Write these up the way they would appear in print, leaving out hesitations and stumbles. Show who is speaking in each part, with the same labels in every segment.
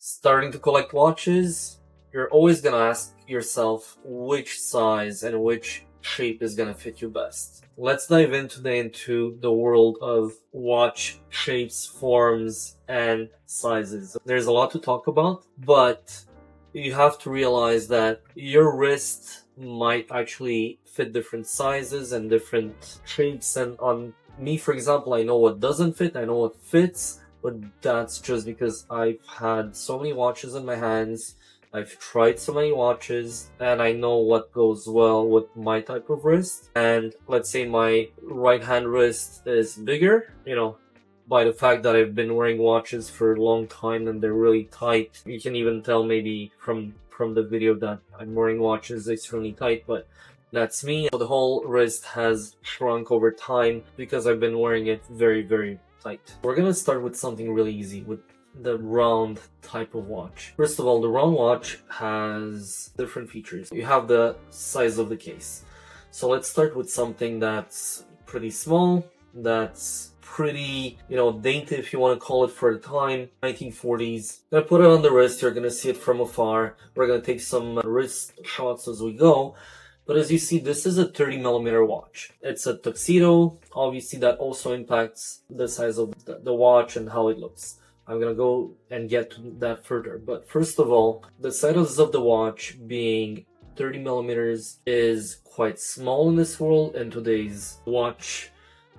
Speaker 1: Starting to collect watches, you're always gonna ask yourself which size and which shape is gonna fit you best. Let's dive in today into the world of watch shapes, forms, and sizes. There's a lot to talk about, but you have to realize that your wrist might actually fit different sizes and different shapes. And on me, for example, I know what doesn't fit, I know what fits, but that's just because I've had so many watches in my hands. I've tried so many watches and I know what goes well with my type of wrist. And let's say my right hand wrist is bigger, by the fact that I've been wearing watches for a long time and they're really tight. You can even tell maybe from the video that I'm wearing watches extremely tight, but that's me. So the whole wrist has shrunk over time because I've been wearing it very, very tight. We're gonna start with something really easy, with the round type of watch. First of all, the round watch has different features. You have the size of the case. So let's start with something that's pretty small, that's pretty, dainty if you want to call it for the time, 1940s. I'm gonna put it on the wrist, you're gonna see it from afar. We're gonna take some wrist shots as we go. But as you see, this is a 30mm watch. It's a Tuxedo. Obviously, that also impacts the size of the watch and how it looks. I'm gonna go and get to that further. But first of all, the size of the watch being 30mm is quite small in this world, in today's watch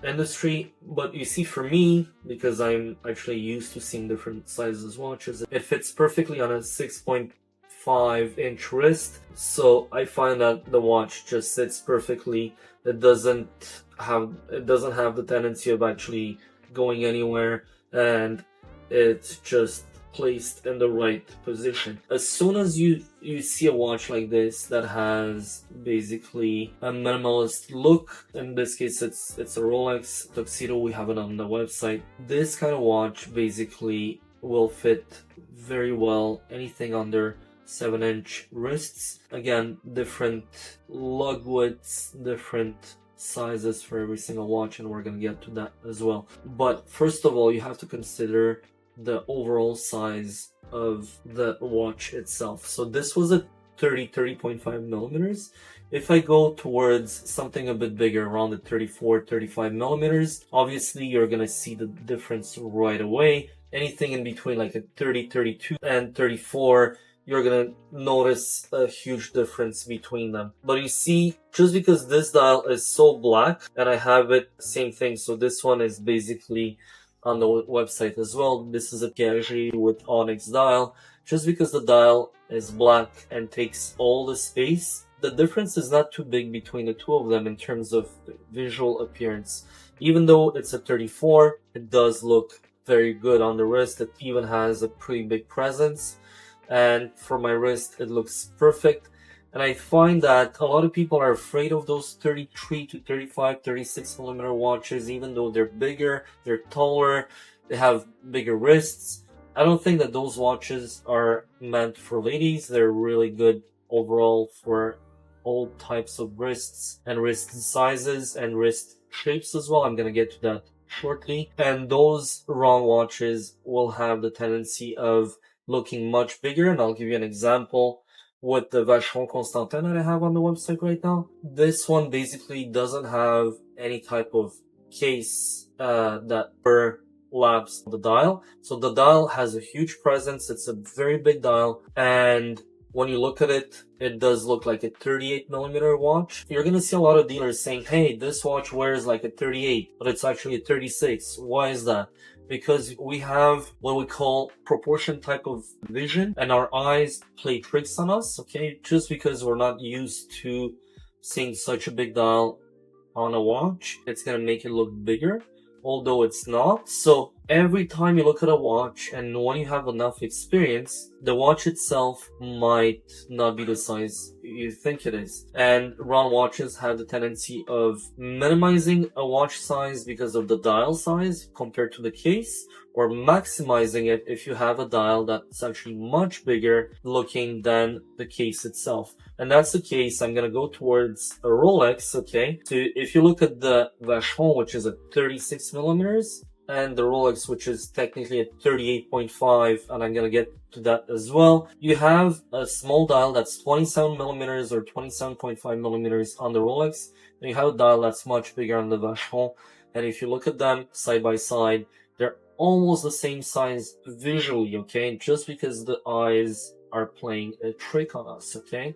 Speaker 1: industry. But you see, for me, because I'm actually used to seeing different sizes watches, it fits perfectly on a 6.5-inch wrist. So I find that the watch just sits perfectly. It doesn't have the tendency of actually going anywhere, and it's just placed in the right position. As soon as you see a watch like this that has basically a minimalist look, in this case it's a Rolex Tuxedo, we have it on the website. This kind of watch basically will fit very well anything under 7-inch wrists. Again, different lug widths, different sizes for every single watch, and we're gonna get to that as well. But first of all, you have to consider the overall size of the watch itself. So this was a 30.5mm. If I go towards something a bit bigger, around the 35mm, obviously you're gonna see the difference right away. Anything in between like a 30, 32, and 34, you're gonna notice a huge difference between them. But you see, just because this dial is so black, and I have it, same thing. So this one is basically on the website as well. This is a Piaget with Onyx dial. Just because the dial is black and takes all the space, the difference is not too big between the two of them in terms of visual appearance. Even though it's a 34, it does look very good on the wrist. It even has a pretty big presence. And for my wrist, it looks perfect. And I find that a lot of people are afraid of those 33 to 35, 36mm watches, even though they're bigger, they're taller, they have bigger wrists. I don't think that those watches are meant for ladies. They're really good overall for all types of wrists and wrist sizes and wrist shapes as well. I'm gonna get to that shortly. And those round watches will have the tendency of looking much bigger, and I'll give you an example with the Vacheron Constantin that I have on the website right now. This one basically doesn't have any type of case that overlaps the dial. So the dial has a huge presence. It's a very big dial, and when you look at it, it does look like a 38mm watch. You're gonna see a lot of dealers saying, hey, this watch wears like a 38, but it's actually a 36. Why is that? Because we have what we call proportion type of vision, and our eyes play tricks on us, okay? Just because we're not used to seeing such a big dial on a watch, it's gonna make it look bigger, although it's not. So every time you look at a watch, and when you have enough experience, the watch itself might not be the size you think it is. And round watches have the tendency of minimizing a watch size because of the dial size compared to the case, or maximizing it if you have a dial that's actually much bigger looking than the case itself. And that's the case. I'm gonna go towards a Rolex, okay? So if you look at the Vacheron, which is a 36mm, and the Rolex, which is technically at 38.5, and I'm gonna get to that as well. You have a small dial that's 27 millimeters or 27.5 millimeters on the Rolex, and you have a dial that's much bigger on the Vacheron. And if you look at them side by side, they're almost the same size visually, okay? Just because the eyes are playing a trick on us, okay?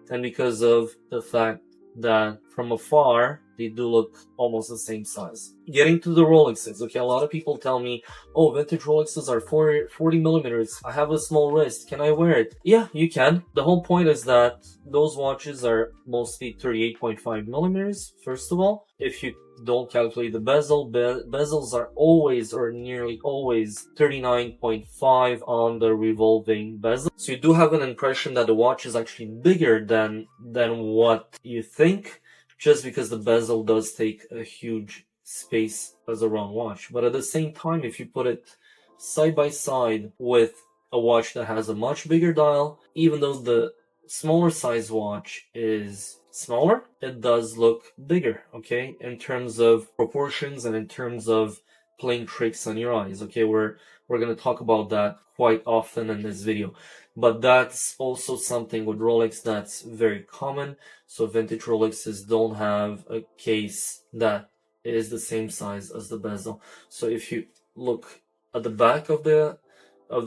Speaker 1: And because of the fact that from afar, they do look almost the same size. Getting to the Rolexes, okay, a lot of people tell me, oh, vintage Rolexes are 40 millimeters. I have a small wrist. Can I wear it? Yeah, you can. The whole point is that those watches are mostly 38.5 millimeters, first of all. If you don't calculate the bezel, bezels are always or nearly always 39.5 on the revolving bezel. So you do have an impression that the watch is actually bigger than what you think, just because the bezel does take a huge space as a round watch. But at the same time, if you put it side by side with a watch that has a much bigger dial, even though the smaller size watch is smaller, it does look bigger, okay, in terms of proportions and in terms of playing tricks on your eyes, okay. We're going to talk about that quite often in this video, but that's also something with Rolex that's very common. So vintage Rolexes don't have a case that is the same size as the bezel. So if you look at the back of the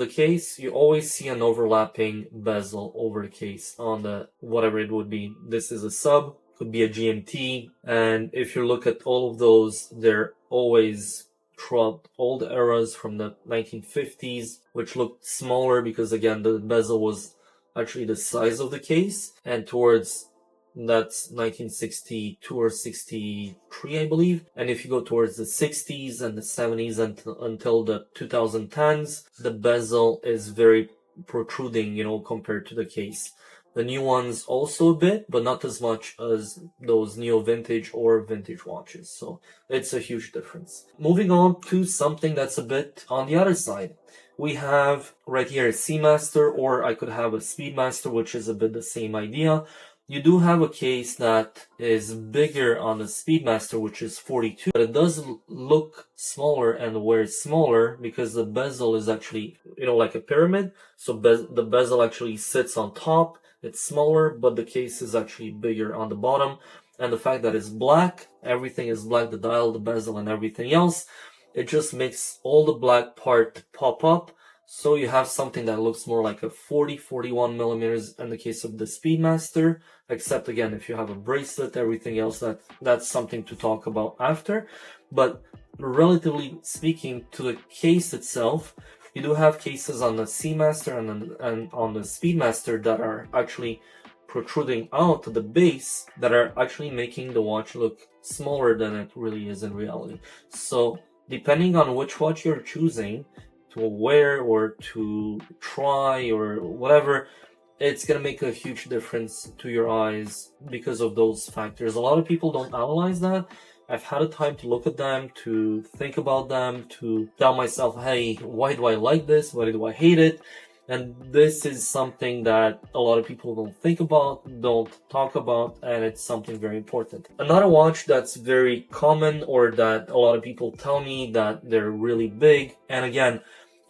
Speaker 1: case, you always see an overlapping bezel over the case on the whatever it would be. This is a sub, could be a GMT, and if you look at all of those, they're always throughout old eras from the 1950s, which looked smaller because again the bezel was actually the size of the case, and towards that's 1962 or 63, I believe. And if you go towards the 60s and the 70s until the 2010s, the bezel is very protruding, you know, compared to the case. The new ones also a bit, but not as much as those neo-vintage or vintage watches. So it's a huge difference. Moving on to something that's a bit on the other side. We have right here a Seamaster, or I could have a Speedmaster, which is a bit the same idea. You do have a case that is bigger on the Speedmaster, which is 42, but it does look smaller and wears smaller because the bezel is actually, you know, like a pyramid. So the bezel actually sits on top. It's smaller, but the case is actually bigger on the bottom. And the fact that it's black, everything is black, the dial, the bezel, and everything else, it just makes all the black part pop up. So you have something that looks more like a 41 millimeters in the case of the Speedmaster, except again, if you have a bracelet, everything else, that's something to talk about after. But relatively speaking to the case itself, you do have cases on the Seamaster and on the Speedmaster that are actually protruding out of the base, that are actually making the watch look smaller than it really is in reality. So depending on which watch you're choosing to wear or to try or whatever, it's gonna make a huge difference to your eyes because of those factors. A lot of people don't analyze that. I've had a time to look at them, to think about them, to tell myself, hey, why do I like this? Why do I hate it? And this is something that a lot of people don't think about, don't talk about, and it's something very important. Another watch that's very common, or that a lot of people tell me that they're really big, and again,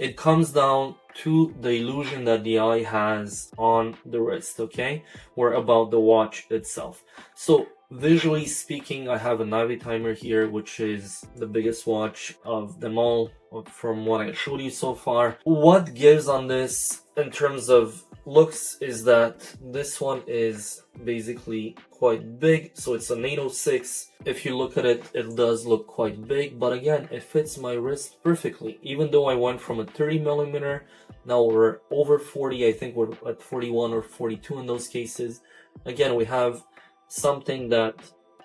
Speaker 1: it comes down to the illusion that the eye has on the wrist, okay? Or about the watch itself. So visually speaking, I have a Navi timer here, which is the biggest watch of them all from what I showed you so far. What gives on this in terms of looks is that this one is basically quite big, so it's an 806. If you look at it, it does look quite big, but again, it fits my wrist perfectly. Even though I went from a 30 millimeter, now we're over 40, I think we're at 41 or 42 in those cases. Again, we have something that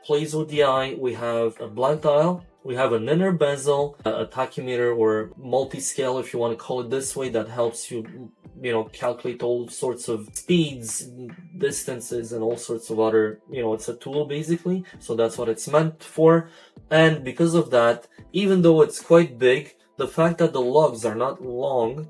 Speaker 1: plays with the eye. We have a black dial, we have an inner bezel, a tachymeter or multi-scale, if you want to call it this way, that helps you, you know, calculate all sorts of speeds, distances, and all sorts of other, you know, it's a tool basically. So that's what it's meant for. And because of that, even though it's quite big, the fact that the lugs are not long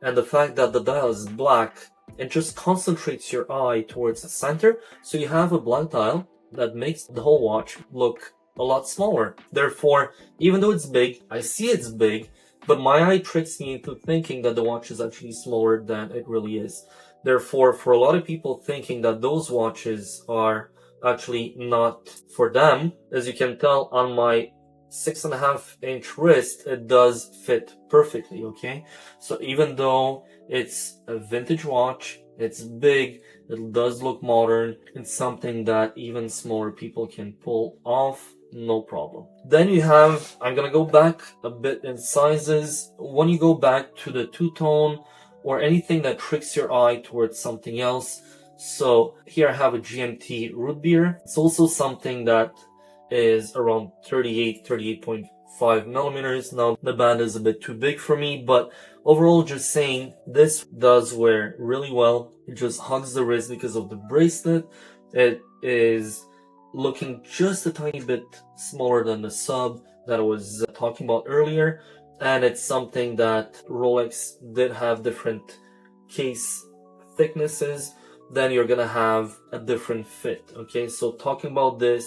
Speaker 1: and the fact that the dial is black, it just concentrates your eye towards the center. So you have a black dial that makes the whole watch look a lot smaller. Therefore, even though it's big, I see it's big, but my eye tricks me into thinking that the watch is actually smaller than it really is. Therefore, for a lot of people thinking that those watches are actually not for them, as you can tell on my 6.5-inch wrist, it does fit perfectly, okay? So even though it's a vintage watch, it's big, it does look modern, it's something that even smaller people can pull off, no problem. Then you have, I'm gonna go back a bit in sizes. When you go back to the two-tone or anything that tricks your eye towards something else, so here I have a GMT Rootbeer. It's also something that is around 38.5 millimeters. Now the band is a bit too big for me, but overall, just saying, this does wear really well. It just hugs the wrist because of the bracelet. It is looking just a tiny bit smaller than the sub that I was talking about earlier, and it's something that Rolex did have different case thicknesses. Then you're gonna have a different fit. Okay, so talking about this,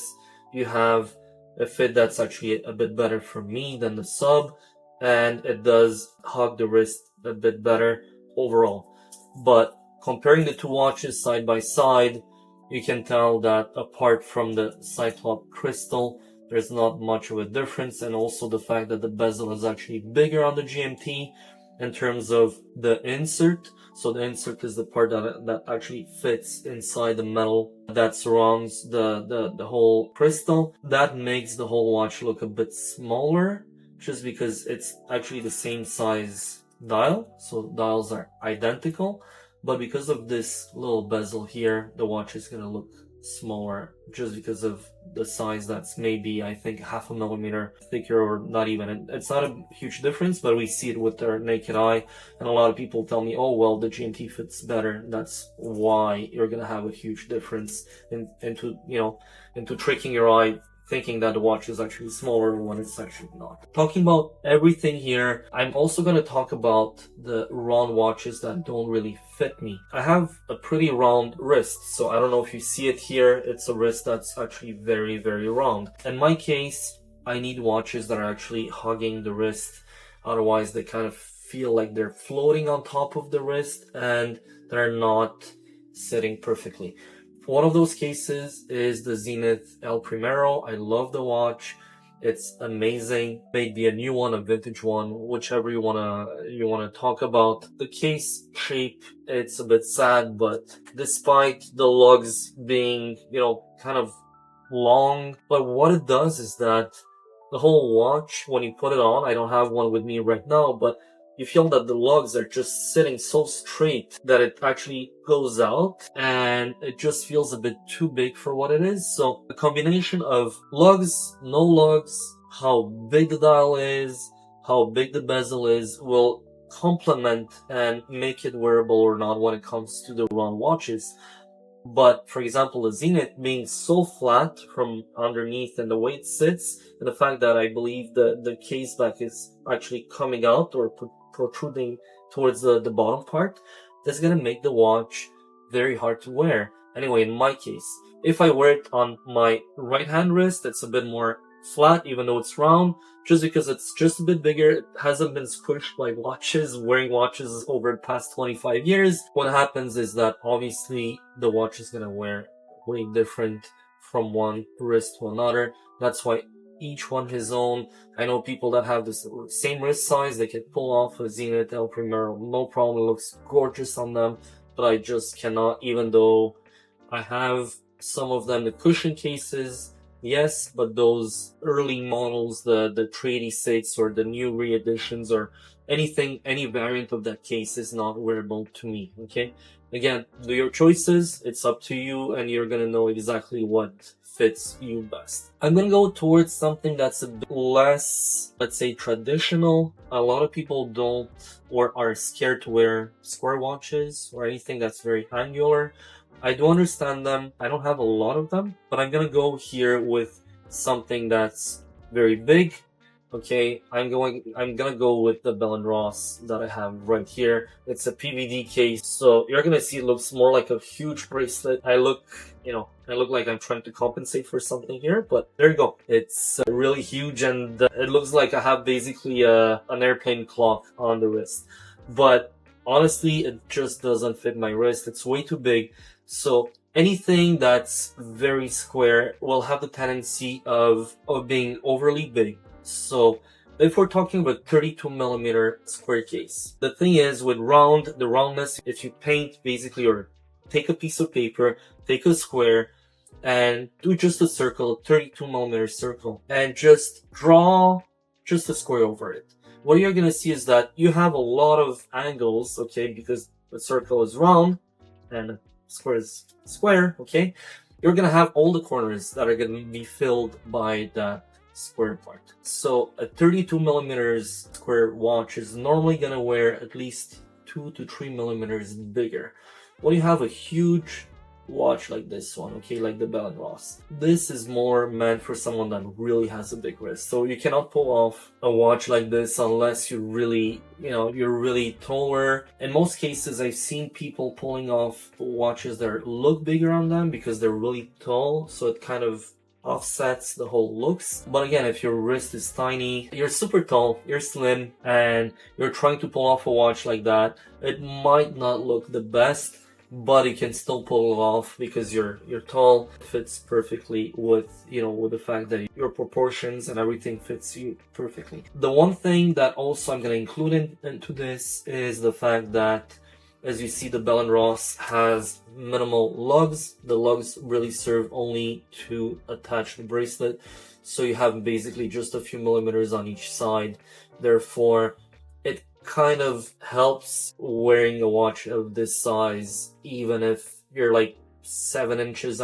Speaker 1: you have a fit that's actually a bit better for me than the sub, and it does hug the wrist a bit better overall. But comparing the two watches side by side, you can tell that apart from the Cyclop crystal, there's not much of a difference, and also the fact that the bezel is actually bigger on the GMT in terms of the insert. So the insert is the part that actually fits inside the metal that surrounds the whole crystal. That makes the whole watch look a bit smaller, just because it's actually the same size dial. So dials are identical, but because of this little bezel here, the watch is gonna look smaller just because of the size that's maybe, I think, 0.5 millimeter thicker, or not even. It's not a huge difference, but we see it with our naked eye, and a lot of people tell me, oh well, the GMT fits better. That's why you're gonna have a huge difference into tricking your eye, thinking that the watch is actually smaller when it's actually not. Talking about everything here, I'm also going to talk about the round watches that don't really fit me. I have a pretty round wrist, so I don't know if you see it here. It's a wrist that's actually very, very round. In my case, I need watches that are actually hugging the wrist. Otherwise, they kind of feel like they're floating on top of the wrist and they're not sitting perfectly. One of those cases is the Zenith El Primero. I love the watch. It's amazing. Maybe a new one, a vintage one, whichever you wanna talk about. The case shape, it's a bit sad, but despite the lugs being, kind of long, but what it does is that the whole watch, when you put it on, I don't have one with me right now, but you feel that the lugs are just sitting so straight that it actually goes out, and it just feels a bit too big for what it is. So the combination of lugs, no lugs, how big the dial is, how big the bezel is, will complement and make it wearable or not when it comes to the round watches. But for example, the Zenith being so flat from underneath and the way it sits, and the fact that I believe the case back is actually coming out or protruding towards the bottom part, that's gonna make the watch very hard to wear. Anyway, in my case, if I wear it on my right hand wrist, it's a bit more flat, even though it's round, just because it's just a bit bigger. It hasn't been squished by wearing watches over the past 25 years. What happens is that obviously the watch is gonna wear way different from one wrist to another. That's why each one his own. I know people that have the same wrist size, they can pull off a Zenith El Primero, no problem. It looks gorgeous on them, but I just cannot, even though I have some of them, the cushion cases, yes, but those early models, the 386 or the new re-editions or anything, any variant of that case is not wearable to me, okay? Again, do your choices, it's up to you, and you're gonna know exactly what fits you best. I'm gonna go towards something that's a bit less, let's say, traditional. A lot of people don't or are scared to wear square watches or anything that's very angular. I do understand them. I don't have a lot of them, but I'm gonna go here with something that's very big, Okay, I'm gonna go with the Bell & Ross that I have right here. It's a PVD case, so you're gonna see it looks more like a huge bracelet. I look like I'm trying to compensate for something here, but there you go. It's really huge, and it looks like I have basically an airplane clock on the wrist. But honestly, it just doesn't fit my wrist. It's way too big. So anything that's very square will have the tendency of being overly big. So if we're talking about 32mm square case, the thing is with the roundness, if you paint basically, or take a piece of paper, take a square, and do just a circle, 32mm circle, and just draw just a square over it. What you're gonna see is that you have a lot of angles, okay, because the circle is round and the square is square, okay? You're gonna have all the corners that are gonna be filled by that square part. So a 32mm square watch is normally gonna wear at least 2 to 3mm bigger. When you have a huge watch like this one, okay, like the Bell & Ross, this is more meant for someone that really has a big wrist. So you cannot pull off a watch like this unless you really, you're really taller. In most cases, I've seen people pulling off watches that look bigger on them because they're really tall, so it kind of offsets the whole looks. But again, if your wrist is tiny, you're super tall, you're slim, and you're trying to pull off a watch like that, it might not look the best, but you can still pull it off because you're tall. It fits perfectly with with the fact that your proportions and everything fits you perfectly. The one thing that also I'm going to include into this is the fact that, as you see, the Bell & Ross has minimal lugs. The lugs really serve only to attach the bracelet, so you have basically just a few millimeters on each side. Therefore, it kind of helps wearing a watch of this size, even if you're like 7.5 inches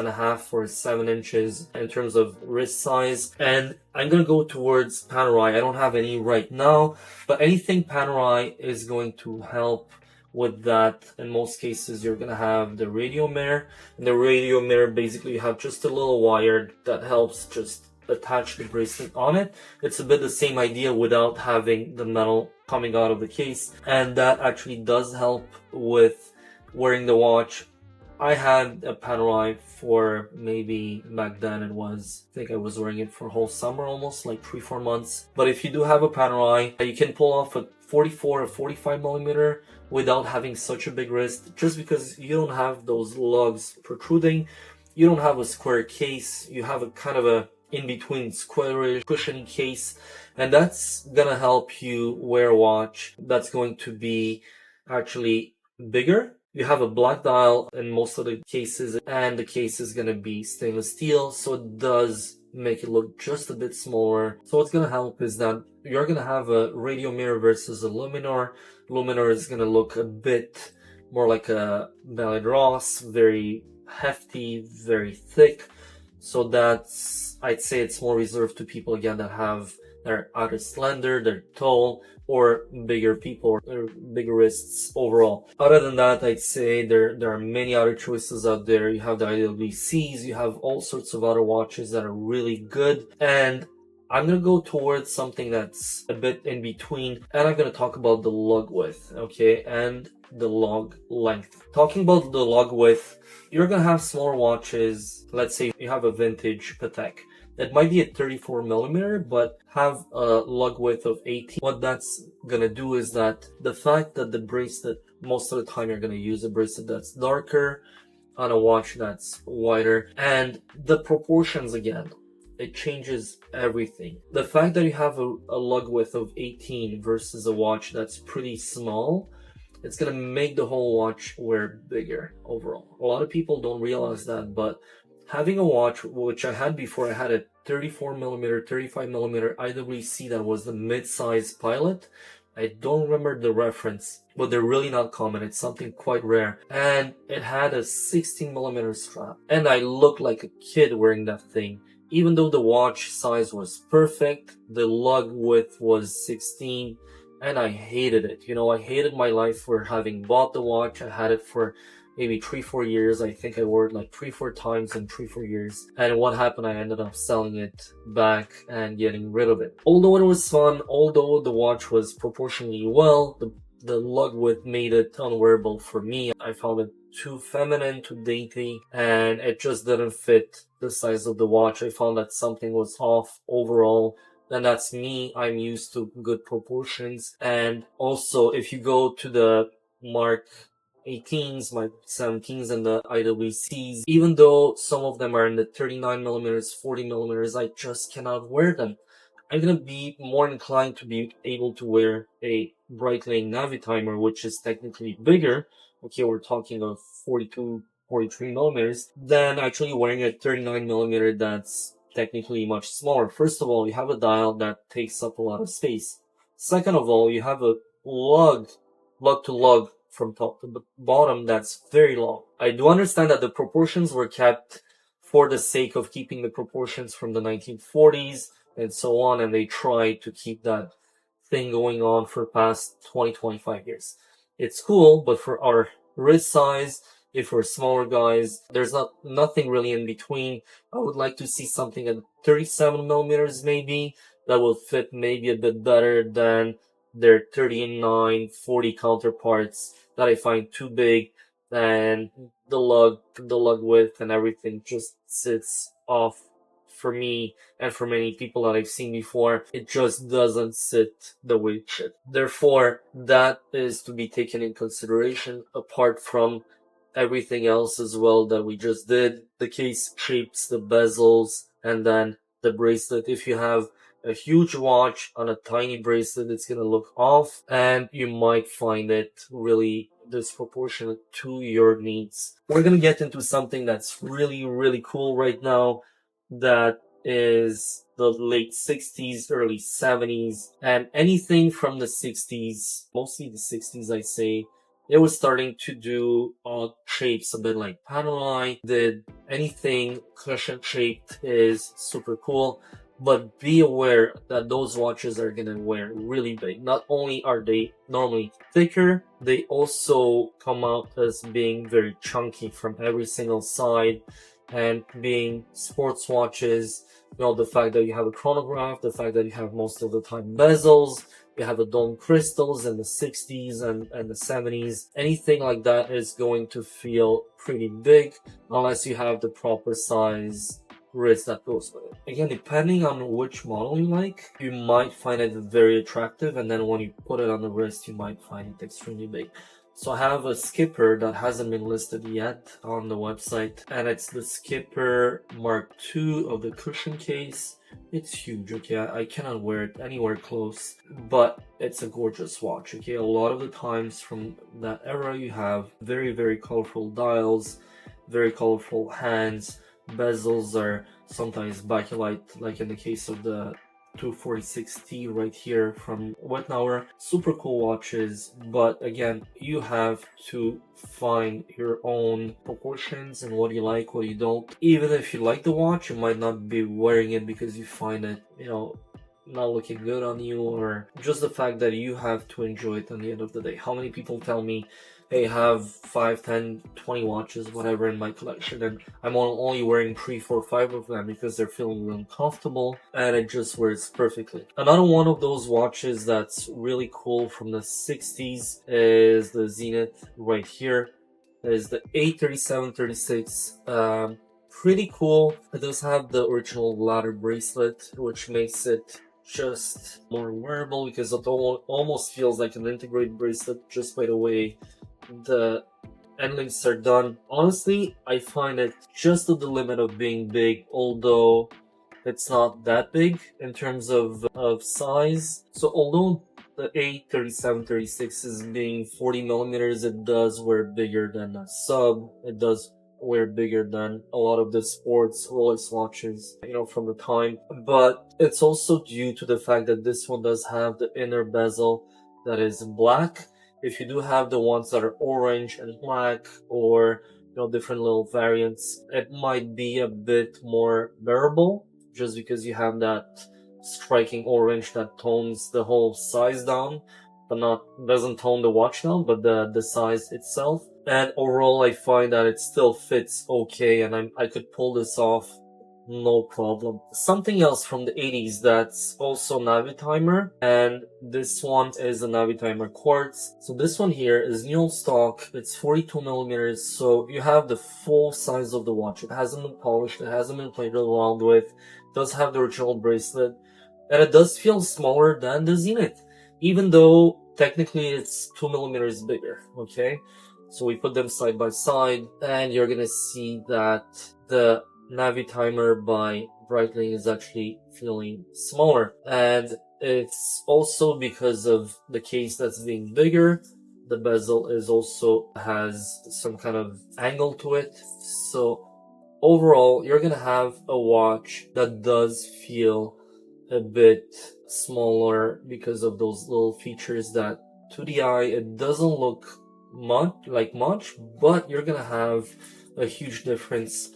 Speaker 1: or 7 inches in terms of wrist size. And I'm gonna go towards Panerai. I don't have any right now, but anything Panerai is going to help with that. In most cases, you're gonna have the radio mirror. And the radio mirror, basically you have just a little wire that helps just attach the bracelet on it. It's a bit the same idea without having the metal coming out of the case, and that actually does help with wearing the watch. I had a Panerai for maybe, back then I think I was wearing it for a whole summer, almost like 3-4 months. But if you do have a Panerai, you can pull off a 44 or 45mm without having such a big wrist, just because you don't have those lugs protruding, you don't have a square case, you have a kind of a in-between squarish cushiony case, and that's gonna help you wear a watch that's going to be actually bigger. You have a black dial in most of the cases, and the case is gonna be stainless steel, so it does make it look just a bit smaller. So what's gonna help is that you're gonna have a radio mirror versus a luminor. Luminor is gonna look a bit more like a Bell & Ross, very hefty, very thick. So that's, I'd say it's more reserved to people again that they're either slender, they're tall, or bigger people, or bigger wrists overall. Other than that, I'd say there are many other choices out there. You have the IWCs, you have all sorts of other watches that are really good, and I'm gonna go towards something that's a bit in between, and I'm gonna talk about the lug width, okay, and the lug length. Talking about the lug width, you're gonna have smaller watches. Let's say you have a vintage Patek. That might be a 34mm, but have a lug width of 18. What that's gonna do is that the fact that the bracelet, most of the time you're gonna use a bracelet that's darker on a watch that's wider, and the proportions again, it changes everything. The fact that you have a lug width of 18 versus a watch that's pretty small, it's gonna make the whole watch wear bigger overall. A lot of people don't realize that, but having a watch, which I had before, I had a 34mm, 35mm IWC that was the mid-size Pilot. I don't remember the reference, but they're really not common. It's something quite rare. And it had a 16mm strap. And I looked like a kid wearing that thing. Even though the watch size was perfect, the lug width was 16, and I hated it. I hated my life for having bought the watch. I had it for, maybe 3-4 years. I think I wore it like 3-4 times in 3-4 years. And what happened, I ended up selling it back and getting rid of it. Although it was fun, although the watch was proportionally well, the lug width made it unwearable for me. I found it too feminine, too dainty, and it just didn't fit the size of the watch. I found that something was off overall. And that's me. I'm used to good proportions. And also, if you go to the Mark 18s, Mark 17s, and the IWCs, even though some of them are in the 39 millimeters, 40 millimeters, I just cannot wear them. I'm gonna be more inclined to be able to wear a Breitling Navitimer, which is technically bigger. Okay, we're talking of 42, 43 millimeters, than actually wearing a 39 millimeter that's technically much smaller. First of all, you have a dial that takes up a lot of space. Second of all, you have a lug to lug from top to bottom that's very long. I do understand that the proportions were kept for the sake of keeping the proportions from the 1940s and so on, and they tried to keep that thing going on for past 20-25 years. It's cool, but for our wrist size, if we're smaller guys, there's nothing really in between. I would like to see something at 37 millimeters maybe that will fit maybe a bit better than their 39, 40 counterparts that I find too big, and the lug width and everything just sits off for me and for many people that I've seen before. It just doesn't sit the way it should. Therefore, that is to be taken in consideration apart from everything else as well that we just did. The case shapes, the bezels, and then the bracelet. If you have a huge watch on a tiny bracelet, it's gonna look off and you might find it really disproportionate to your needs. We're gonna get into something that's really, really cool right now. That is the late 60s, early 70s, and anything from the 60s, mostly the 60s, I say, it was starting to do odd shapes, a bit like Panerai did. Anything cushion shaped is super cool, but be aware that those watches are gonna wear really big. Not only are they normally thicker, they also come out as being very chunky from every single side. And being sports watches, you know, the fact that you have a chronograph, the fact that you have most of the time bezels, you have the dome crystals in the 60s and the 70s, anything like that is going to feel pretty big unless you have the proper size wrist that goes with it. Again, depending on which model you like, you might find it very attractive, and then when you put it on the wrist, you might find it extremely big. So I have a Skipper that hasn't been listed yet on the website, and it's the Skipper Mark II of the cushion case. It's huge, okay? I cannot wear it anywhere close, but it's a gorgeous watch, okay? A lot of the times from that era, you have very, very colorful dials, very colorful hands. Bezels are sometimes bakelite, like in the case of the 246T right here from Wittnauer. Super cool watches, but again, you have to find your own proportions and what you like, what you don't. Even if you like the watch, you might not be wearing it because you find it, you know, not looking good on you, or just the fact that you have to enjoy it at the end of the day. How many people tell me, hey, I have 5, 10, 20 watches, whatever in my collection, and I'm only wearing 3, 4, 5 of them because they're feeling really comfortable and it just wears perfectly. Another one of those watches that's really cool from the 60s is the Zenith right here. Is the A3736. Pretty cool. It does have the original ladder bracelet, which makes it just more wearable because it almost feels like an integrated bracelet just by the way the end links are done. Honestly, I find it just at the limit of being big, although it's not that big in terms of size. So although the A3736 is being 40 millimeters, it does wear bigger than a sub. It does wear bigger than a lot of the sports Rolex watches, you know, from the time. But it's also due to the fact that this one does have the inner bezel that is black. If you do have the ones that are orange and black, or you know, different little variants, it might be a bit more bearable just because you have that striking orange that tones the whole size down, but doesn't tone the watch down, but the size itself. And overall, I find that it still fits okay, and I could pull this off no problem. Something else from the 80s that's also Navitimer, and this one is a Navitimer quartz. So this one here is new on stock. It's 42 millimeters, so you have the full size of the watch. It hasn't been polished, it hasn't been played around with, it does have the original bracelet, and it does feel smaller than the Zenith, even though technically it's 2 millimeters bigger, okay? So we put them side by side, and you're gonna see that the Navitimer by Breitling is actually feeling smaller, and it's also because of the case that's being bigger. The bezel is also has some kind of angle to it, so overall you're gonna have a watch that does feel a bit smaller because of those little features that to the eye it doesn't look much, but you're gonna have a huge difference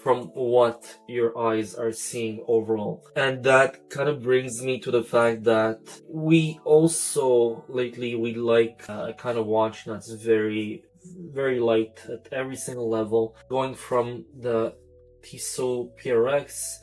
Speaker 1: from what your eyes are seeing overall. And that kind of brings me to the fact that we also lately we like a kind of watch that's very light at every single level, going from the Tissot PRX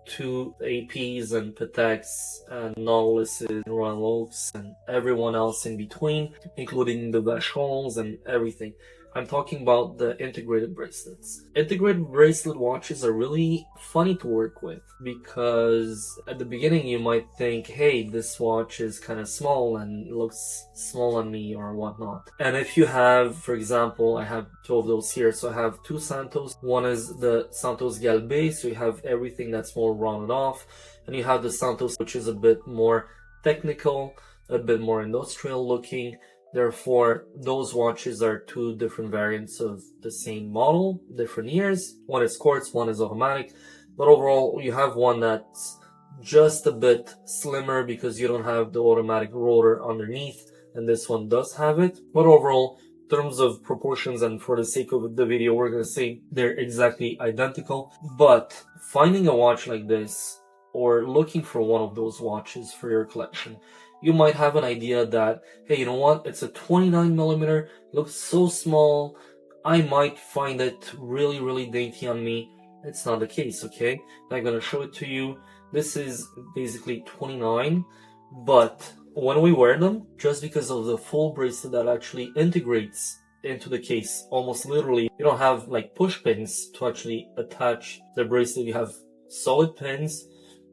Speaker 1: to APs and Pateks and Nautiluses and Royal Oaks and everyone else in between, including the Vacherons and everything. I'm talking about the integrated bracelets. Integrated bracelet watches are really funny to work with because at the beginning you might think, hey, this watch is kind of small and looks small on me or whatnot. And if you have, for example, I have two of those here. So I have two Santos. One is the Santos Galbe, so you have everything that's more rounded off. And you have the Santos, which is a bit more technical, a bit more industrial looking. Therefore, those watches are two different variants of the same model, different years. One is quartz, one is automatic. But overall, you have one that's just a bit slimmer because you don't have the automatic rotor underneath, and this one does have it. But overall, in terms of proportions, and for the sake of the video, we're going to say they're exactly identical. But finding a watch like this, or looking for one of those watches for your collection, you might have an idea that, hey, you know what, it's a 29 millimeter, looks so small, I might find it really dainty on me. It's not the case, okay? I'm gonna show it to you. This is basically 29, but when we wear them, just because of the full bracelet that actually integrates into the case, almost literally, you don't have like push pins to actually attach the bracelet. You have solid pins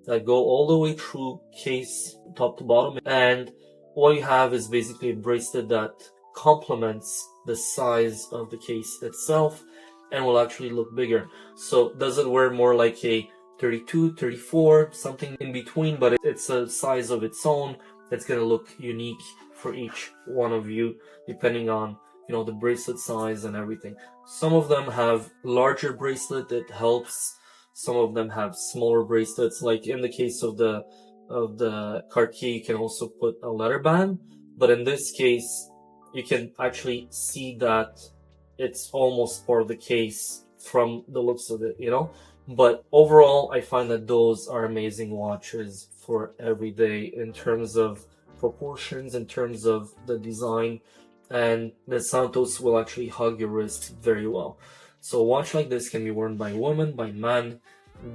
Speaker 1: that go all the way through case top to bottom, and what you have is basically a bracelet that complements the size of the case itself and will actually look bigger. So does it wear more like a 32, 34, something in between, but it's a size of its own that's going to look unique for each one of you depending on, you know, the bracelet size and everything. Some of them have larger bracelet that helps. Some of them have smaller bracelets, like in the case of the Cartier, you can also put a leather band, but in this case, you can actually see that it's almost part of the case from the looks of it, you know? But overall, I find that those are amazing watches for every day in terms of proportions, in terms of the design, and the Santos will actually hug your wrist very well. So a watch like this can be worn by women, by men,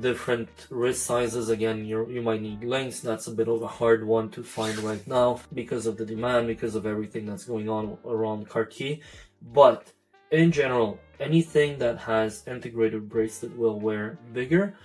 Speaker 1: different wrist sizes. Again, you might need lengths. That's a bit of a hard one to find right now because of the demand, because of everything that's going on around Cartier. But in general, anything that has integrated bracelet will wear bigger.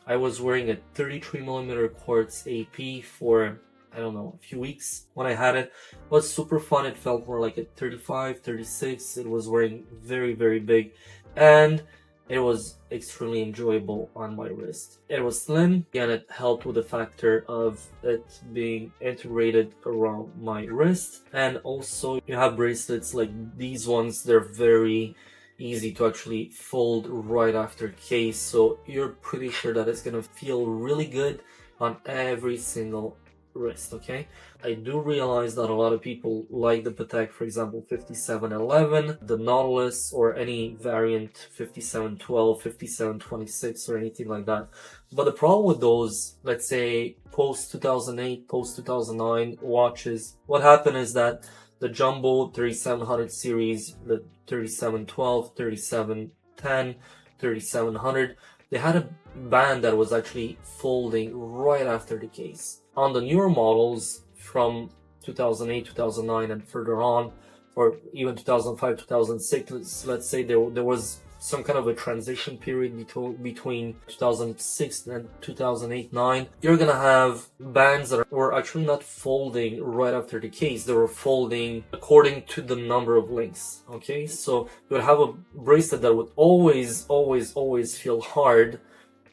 Speaker 1: I was wearing a 33 millimeter quartz AP for, I don't know, a few weeks when I had it. It was super fun. It felt more like a 35, 36. It was wearing very big, and it was extremely enjoyable on my wrist. It was slim, and it helped with the factor of it being integrated around my wrist. And also, you have bracelets like these ones. They're very easy to actually fold right after case, so you're pretty sure that it's gonna feel really good on every single wrist, okay? I do realize that a lot of people like the Patek, for example, 5711, the Nautilus, or any variant 5712, 5726, or anything like that. But the problem with those, let's say, post 2008, post 2009 watches, what happened is that the Jumbo 3700 series, the 3712, 3710, 3700, they had a band that was actually folding right after the case. On the newer models from 2008, 2009 and further on, or even 2005, 2006, let's say there was some kind of a transition period between 2006 and 2008-9, you're gonna have bands that were actually not folding right after the case. They were folding according to the number of links, okay? So you would have a bracelet that would always feel hard.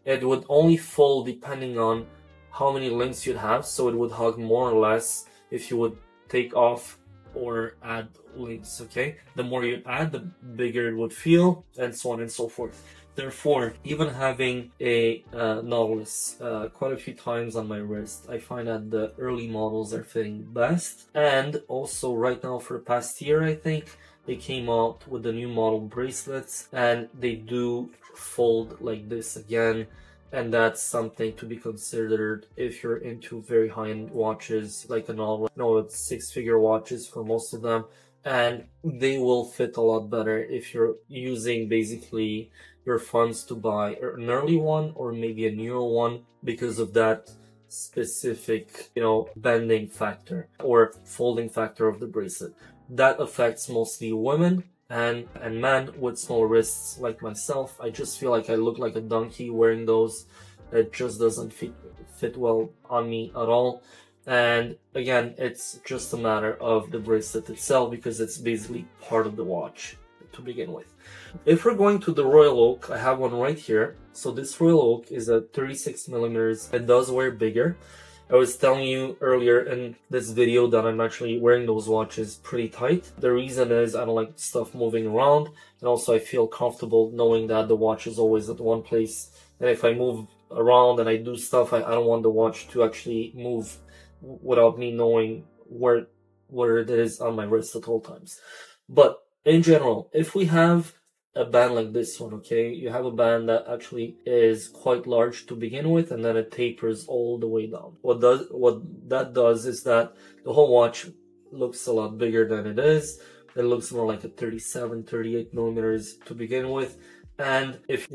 Speaker 1: It would only fold depending on how many links you'd have, so it would hug more or less if you would take off or add links, okay? The more you add, the bigger it would feel, and so on and so forth. Therefore, even having a Nautilus quite a few times on my wrist, I find that the early models are fitting best. And also right now, for the past year, I think, they came out with the new model bracelets, and they do fold like this again. And that's something to be considered if you're into very high-end watches, like a Nautilus. No, it's six-figure watches for most of them, and they will fit a lot better if you're using basically your funds to buy an early one or maybe a newer one, because of that specific, bending factor or folding factor of the bracelet. That affects mostly women and men with small wrists like myself. I just feel like I look like a donkey wearing those. It just doesn't fit well on me at all. And again, it's just a matter of the bracelet itself, because it's basically part of the watch to begin with. If we're going to the Royal Oak, I have one right here. So this Royal Oak is a 36 millimeters. It does wear bigger. I was telling you earlier in this video that I'm actually wearing those watches pretty tight. The reason is I don't like stuff moving around, and also I feel comfortable knowing that the watch is always at one place. And if I move around and I do stuff, I don't want the watch to actually move without me knowing where it is on my wrist at all times. But in general, if we have a band like this one, okay, you have a band that actually is quite large to begin with, and then it tapers all the way down. What that does is that the whole watch looks a lot bigger than it is. It looks more like a 37, 38 millimeters to begin with, and if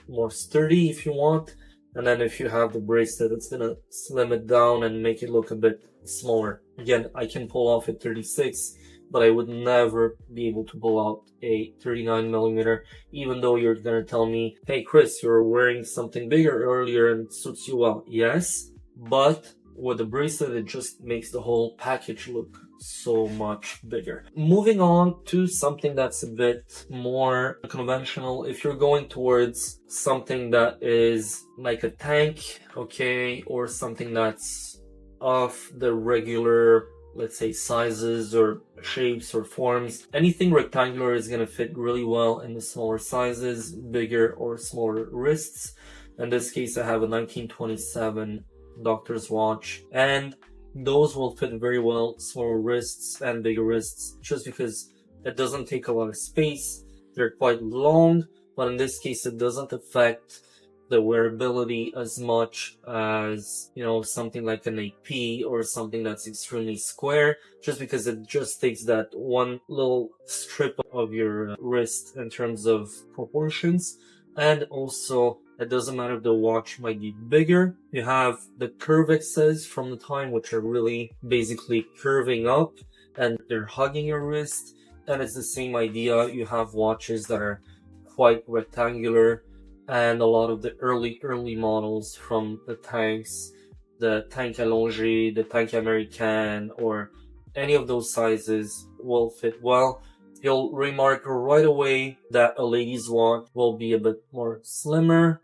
Speaker 1: more sturdy if you want. And then if you have the bracelet, it's gonna slim it down and make it look a bit smaller. Again, I can pull off a 36, but I would never be able to pull out a 39 millimeter, even though you're gonna tell me, hey Chris, you're wearing something bigger earlier and it suits you well. Yes, but with the bracelet, it just makes the whole package look so much bigger. Moving on to something that's a bit more conventional. If you're going towards something that is like a tank, okay, or something that's off the regular, let's say, sizes or shapes or forms, anything rectangular is going to fit really well in the smaller sizes, bigger or smaller wrists. In this case, I have a 1927 doctor's watch, and those will fit very well, smaller wrists and bigger wrists, just because it doesn't take a lot of space. They're quite long, but in this case, it doesn't affect the wearability as much as, something like an AP or something that's extremely square, just because it just takes that one little strip of your wrist in terms of proportions. And also, it doesn't matter if the watch might be bigger. You have the curvexes from the time, which are really basically curving up and they're hugging your wrist. And it's the same idea. You have watches that are quite rectangular, and a lot of the early models from the tanks, the Tank Allongé, the Tank Américain, or any of those sizes will fit well. You'll remark right away that a lady's watch will be a bit more slimmer,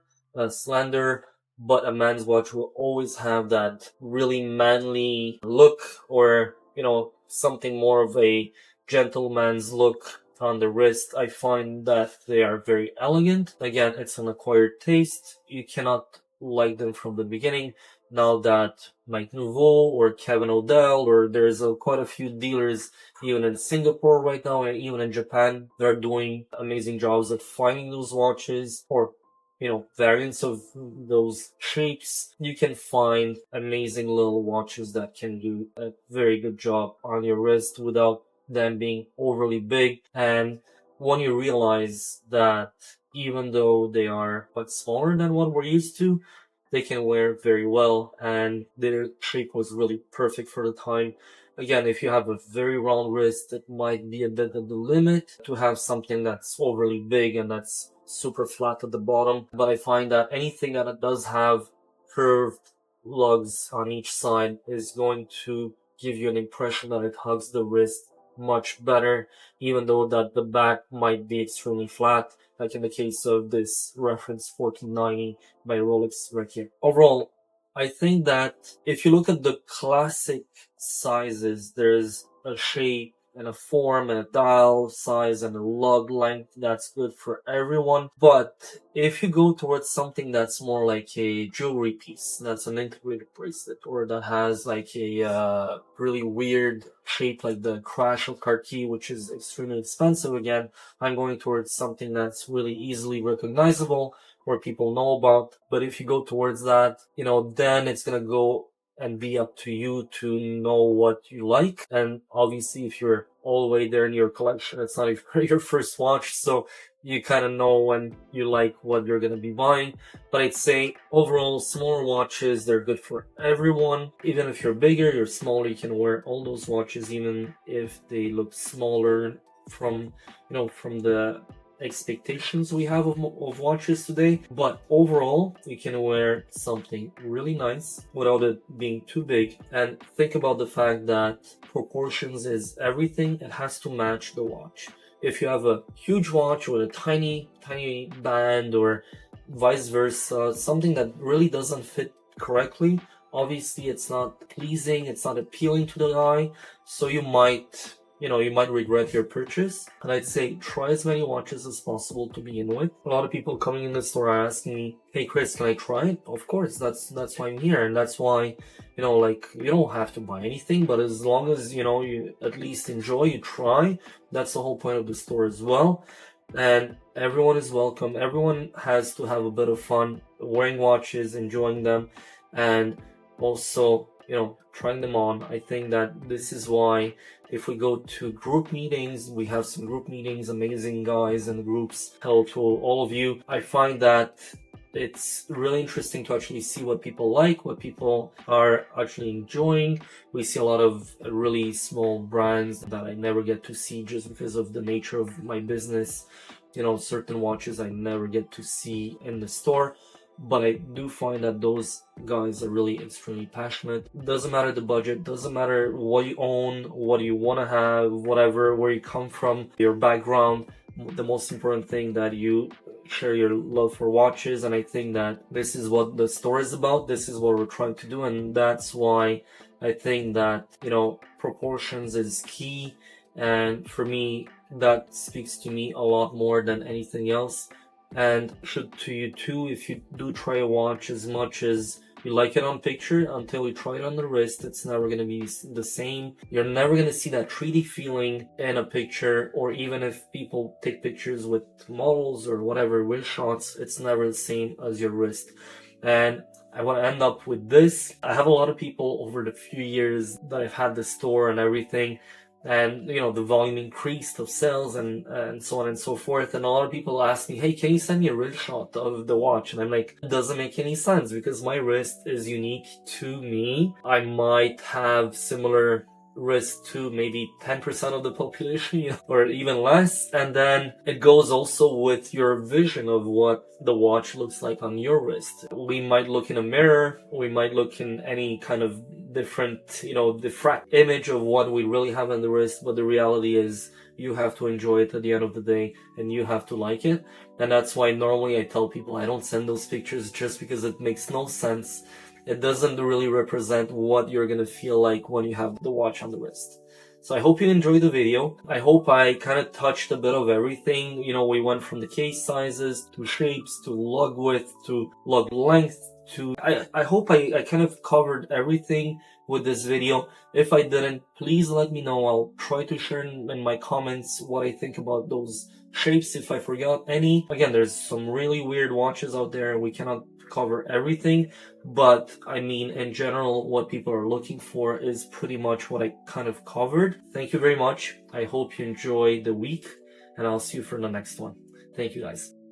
Speaker 1: slender, but a man's watch will always have that really manly look, or, something more of a gentleman's look on the wrist. I find that they are very elegant. Again, it's an acquired taste. You cannot like them from the beginning. Now that Mike Nouveau or Kevin Odell, or there's quite a few dealers even in Singapore right now, and even in Japan, they're doing amazing jobs at finding those watches, or variants of those shapes, you can find amazing little watches that can do a very good job on your wrist without them being overly big. And when you realize that even though they are quite smaller than what we're used to, they can wear very well, and their shape was really perfect for the time. Again, if you have a very round wrist, it might be a bit of the limit to have something that's overly big and that's super flat at the bottom. But I find that anything that does have curved lugs on each side is going to give you an impression that it hugs the wrist much better, even though that the back might be extremely flat, like in the case of this reference 1490 by Rolex right here. Overall, I think that if you look at the classic sizes, there's a shape and a form and a dial size and a lug length that's good for everyone. But if you go towards something that's more like a jewelry piece, that's an integrated bracelet, or that has like a really weird shape like the crash of Cartier, which is extremely expensive again, I'm going towards something that's really easily recognizable, where people know about. But if you go towards that, then it's gonna go and be up to you to know what you like. And obviously, if you're all the way there in your collection, it's not your first watch, so you kind of know when you like what you're going to be buying. But I'd say overall, smaller watches, they're good for everyone. Even if you're bigger, you're smaller, you can wear all those watches, even if they look smaller from the expectations we have of watches today. But overall, you can wear something really nice without it being too big. And think about the fact that proportions is everything. It has to match the watch. If you have a huge watch with a tiny band, or vice versa, something that really doesn't fit correctly, obviously it's not pleasing, it's not appealing to the eye, so you might regret your purchase. And I'd say try as many watches as possible to begin with. A lot of people coming in the store are asking me, "Hey Chris, can I try it?" Of course, that's why I'm here, and that's why, you don't have to buy anything, but as long as, you at least enjoy, you try, that's the whole point of the store as well. And everyone is welcome. Everyone has to have a bit of fun wearing watches, enjoying them, and also, trying them on. I think that this is why if we go to group meetings, we have some group meetings, amazing guys and groups, hello to all of you. I find that it's really interesting to actually see what people like, what people are actually enjoying. We see a lot of really small brands that I never get to see just because of the nature of my business. Certain watches I never get to see in the store. But I do find that those guys are really extremely passionate. Doesn't matter the budget, doesn't matter what you own, what you want to have, whatever, where you come from, your background. The most important thing that you share your love for watches, and I think that this is what the store is about. This is what we're trying to do, and that's why I think that, proportions is key. And for me, that speaks to me a lot more than anything else. And should to you too, if you do try a watch, as much as you like it on picture, until you try it on the wrist, it's never going to be the same. You're never going to see that 3D feeling in a picture, or even if people take pictures with models or whatever, wrist shots, it's never the same as your wrist. And I want to end up with this. I have a lot of people over the few years that I've had the store and everything, and the volume increased of sales and so on and so forth, and a lot of people ask me, "Hey, can you send me a wrist shot of the watch?" And I'm like, it doesn't make any sense, because my wrist is unique to me. I might have similar wrist to maybe 10% of the population, or even less. And then it goes also with your vision of what the watch looks like on your wrist. We might look in a mirror, we might look in any kind of different, diffract image of what we really have on the wrist, but the reality is you have to enjoy it at the end of the day, and you have to like it. And that's why normally I tell people I don't send those pictures, just because it makes no sense. It doesn't really represent what you're gonna feel like when you have the watch on the wrist. So I hope you enjoyed the video. I hope I kind of touched a bit of everything. We went from the case sizes, to shapes, to lug width, to lug length, to... I hope I kind of covered everything with this video. If I didn't, please let me know. I'll try to share in my comments what I think about those shapes if I forgot any. Again, there's some really weird watches out there. We cannot cover everything, but I mean, in general, what people are looking for is pretty much what I kind of covered. Thank you very much. I hope you enjoy the week, and I'll see you for the next one. Thank you, guys.